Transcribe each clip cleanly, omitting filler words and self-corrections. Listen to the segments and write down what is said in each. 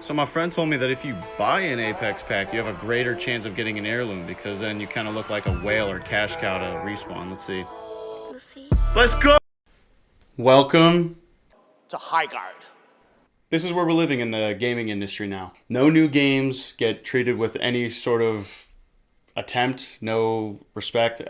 So my friend told me that if you buy an Apex pack, you have a greater chance of getting an heirloom because then you kind of look like a whale or cash cow to respawn. Let's see. Let's go! Welcome to HighGuard. This is where we're living in the gaming industry now. No new games get treated with any sort of attempt, no respect.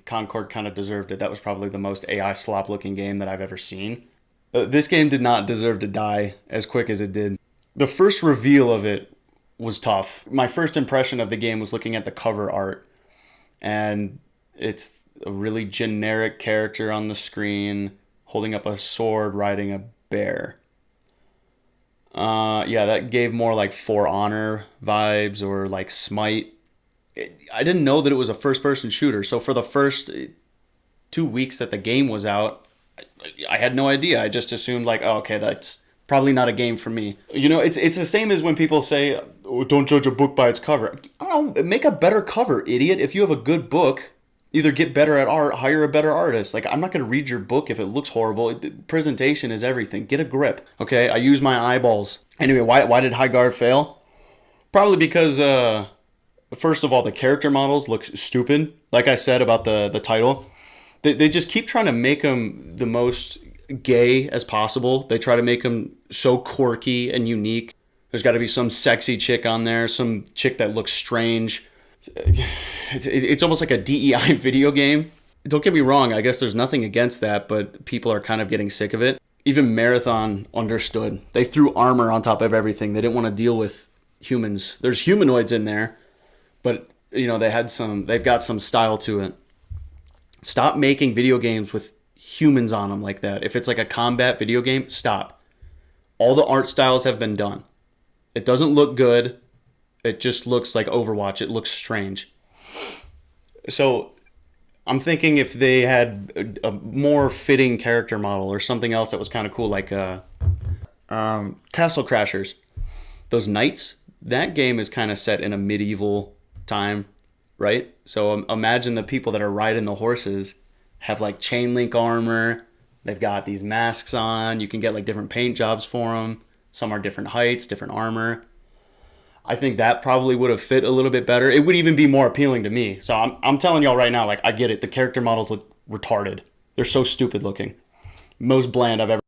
Concord kind of deserved it. That was probably the most AI slop looking game that I've ever seen. This game did not deserve to die as quick as it did. The first reveal of it was tough. My first impression of the game was looking at the cover art, and it's a really generic character on the screen holding up a sword riding a bear. That gave more like For Honor vibes or like Smite. I didn't know that it was a first-person shooter, so for the first 2 weeks that the game was out, I had no idea. I just assumed like, oh, okay, that's probably not a game for me. You know, it's the same as when people say, oh, don't judge a book by its cover. I don't know, make a better cover, idiot. If you have a good book, either get better at art, hire a better artist. Like, I'm not going to read your book if it looks horrible. Presentation is everything. Get a grip, okay? I use my eyeballs. Anyway, why did HighGuard fail? Probably because, first of all, the character models look stupid. Like I said about the title. They just keep trying to make them the most gay as possible. They try to make them so quirky and unique. There's got to be some sexy chick on there, some chick that looks strange. It's almost like a DEI video game. Don't get me wrong, I guess there's nothing against that, but people are kind of getting sick of it. Even Marathon understood. They threw armor on top of everything. They didn't want to deal with humans. There's humanoids in there, but you know, they've got some style to it. Stop making video games with humans on them like that. If it's like a combat video game, stop. All the art styles have been done. It doesn't look good. It just looks like Overwatch. It looks strange. So I'm thinking if they had a more fitting character model or something else that was kind of cool, like Castle Crashers. Those knights, that game is kind of set in a medieval time, right? So imagine the people that are riding the horses have like chain link armor. They've got these masks on. You can get like different paint jobs for them. Some are different heights, different armor. I think that probably would have fit a little bit better. It would even be more appealing to me. So I'm telling y'all right now, like, I get it. The character models look retarded. They're so stupid looking. Most bland I've ever.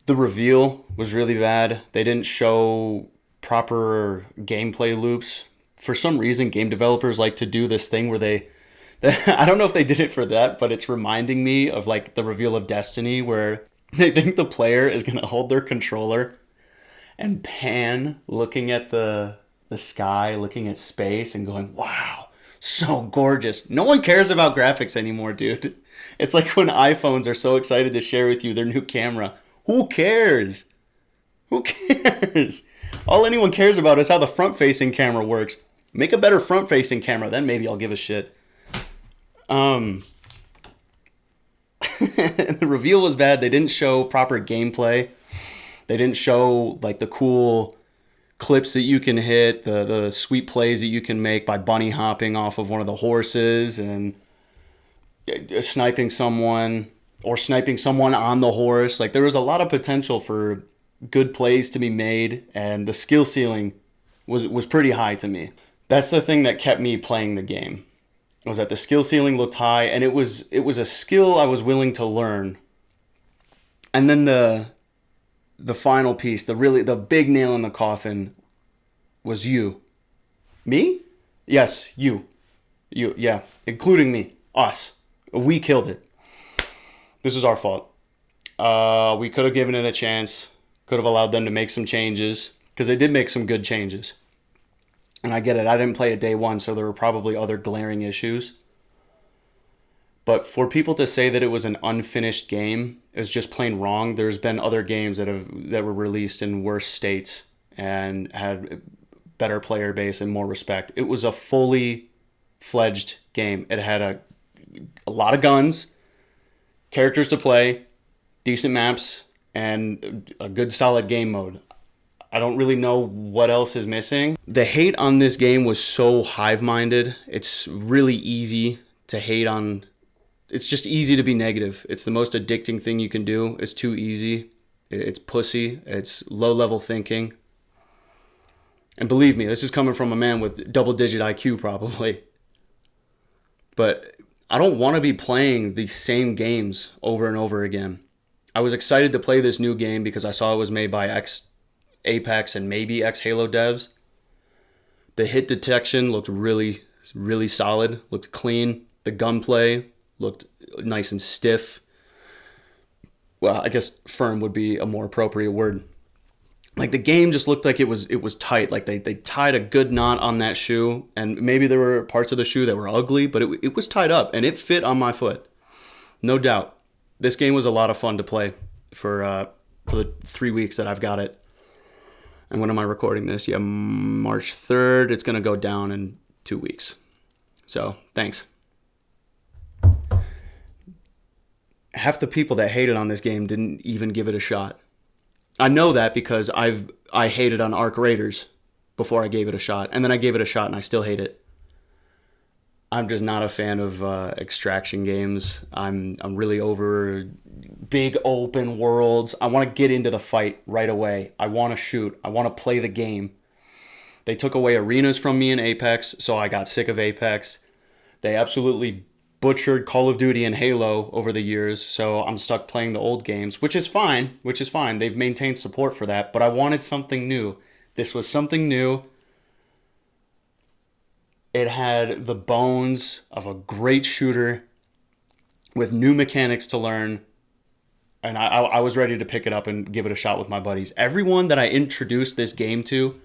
The reveal was really bad. They didn't show proper gameplay loops. For some reason, game developers like to do this thing where they I don't know if they did it for that, but it's reminding me of like the reveal of Destiny where they think the player is going to hold their controller and pan looking at the sky, looking at space and going, wow, so gorgeous. No one cares about graphics anymore, dude. It's like when iPhones are so excited to share with you their new camera. Who cares? Who cares? All anyone cares about is how the front-facing camera works. Make a better front-facing camera, then maybe I'll give a shit. The reveal was bad. They didn't show proper gameplay. They didn't show like the cool clips that you can hit, the sweet plays that you can make by bunny hopping off of one of the horses and sniping someone or sniping someone on the horse. Like there was a lot of potential for good plays to be made, and the skill ceiling was pretty high to me. That's the thing that kept me playing the game. Was that the skill ceiling looked high, and it was a skill I was willing to learn. And then the final piece, the big nail in the coffin was you. Me? Yes, you. You, yeah, including me. Us. We killed it. This was our fault. We could have given it a chance. Could have allowed them to make some changes, because they did make some good changes. And I get it. I didn't play it day one, so there were probably other glaring issues. But for people to say that it was an unfinished game is just plain wrong. There's been other games that were released in worse states and had better player base and more respect. It was a fully fledged game. It had a lot of guns, characters to play, decent maps, and a good solid game mode. I don't really know what else is missing. The hate on this game was so hive-minded. It's really easy to hate on. It's just easy to be negative. It's the most addicting thing you can do. It's too easy. It's pussy. It's low-level thinking. And believe me, this is coming from a man with double-digit IQ probably. But I don't want to be playing the same games over and over again. I was excited to play this new game because I saw it was made by ex-Apex and maybe ex-Halo devs. The hit detection looked really, really solid, looked clean. The gunplay looked nice and stiff. Well, I guess firm would be a more appropriate word. Like the game just looked like it was tight. Like they tied a good knot on that shoe, and maybe there were parts of the shoe that were ugly, but it was tied up and it fit on my foot, no doubt. This game was a lot of fun to play for the 3 weeks that I've got it. And when am I recording this? Yeah, March 3rd. It's gonna go down in 2 weeks. So thanks. Half the people that hated on this game didn't even give it a shot. I know that because I hated on Arc Raiders before I gave it a shot, and then I gave it a shot and I still hate it. I'm just not a fan of extraction games. I'm really over big open worlds. I want to get into the fight right away. I want to shoot. I want to play the game. They took away arenas from me in Apex, so I got sick of Apex. They absolutely butchered Call of Duty and Halo over the years, so I'm stuck playing the old games, which is fine. They've maintained support for that, but I wanted something new. This was something new. It had the bones of a great shooter with new mechanics to learn, and I was ready to pick it up and give it a shot with my buddies. Everyone that I introduced this game to,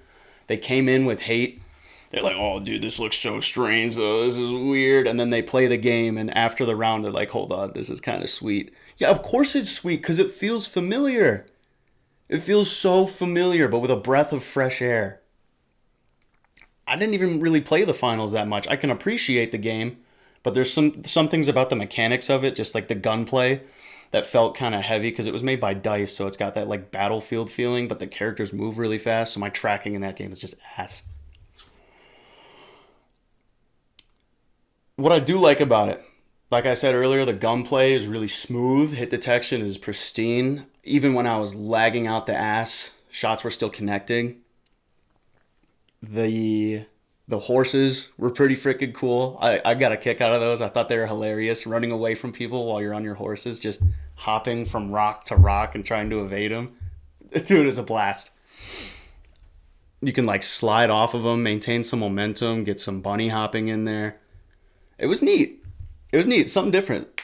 they came in with hate. They're like, oh, dude, this looks so strange. Oh, this is weird. And then they play the game, and after the round, they're like, hold on, this is kind of sweet. Yeah, of course it's sweet, because it feels familiar. It feels so familiar, but with a breath of fresh air. I didn't even really play the finals that much. I can appreciate the game, but there's some things about the mechanics of it, just like the gunplay, that felt kind of heavy, because it was made by DICE, so it's got that like Battlefield feeling, but the characters move really fast, so my tracking in that game is just ass. What I do like about it, like I said earlier, the gunplay is really smooth. Hit detection is pristine. Even when I was lagging out the ass, shots were still connecting. The horses were pretty freaking cool. I got a kick out of those. I thought they were hilarious. Running away from people while you're on your horses, just hopping from rock to rock and trying to evade them. Dude, is a blast. You can like slide off of them, maintain some momentum, get some bunny hopping in there. It was neat. Something different.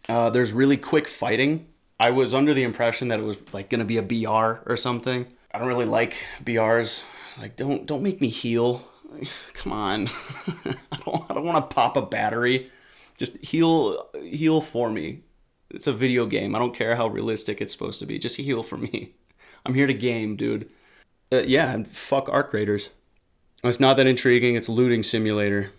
There's really quick fighting. I was under the impression that it was like gonna be a BR or something. I don't really like BRs. Like, don't make me heal. Come on. I don't want to pop a battery. Just heal for me. It's a video game. I don't care how realistic it's supposed to be. Just heal for me. I'm here to game, dude. Yeah, and fuck Arc Raiders. It's not that intriguing. It's a looting simulator.